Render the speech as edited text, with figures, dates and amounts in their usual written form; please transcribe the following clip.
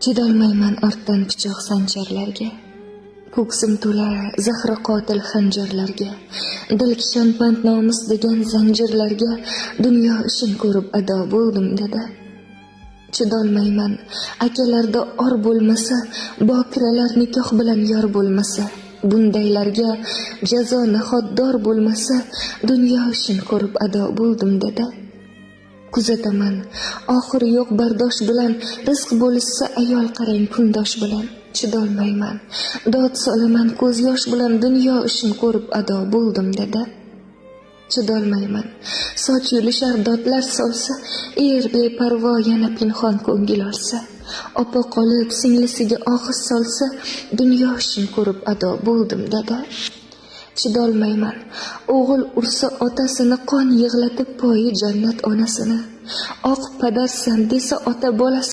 Chidolmayman ortdan pichoq sancharlarga, ko'ksim to'la zahri qotil xanjarlarga, dilkishon pand nomus degan zanjirlarga, dunyo ishin ko'rib ado bo'ldim dada. Chidolmayman akalarda or bo'lmasa, bokiralar nikoh bilan yor bo'lmasa, bundaylarga jazo nahoddor bo'lmasa, dunyo ishin ko'rib ado bo'ldim dada. Kuzataman oxiri yo'q bardosh bilan, rizq bo'lishsa ayol qarang kundosh bilan. Chidolmayman dod solaman ko'z yosh bilan, dunyo ishin ko'rib ado bo'ldim dada. Chidolmayman soch yulishar dodlar solsa, beparvo yana pinhon ko'ngil olsa, opa qolib singlisiga og'iz solsa, dunyo ishin ko'rib ado bo'ldim dada. Chidolmayman o'g'il ursa otasini, qon yig'latib poyi jannat onasini, oq padarsan desa ota bolasi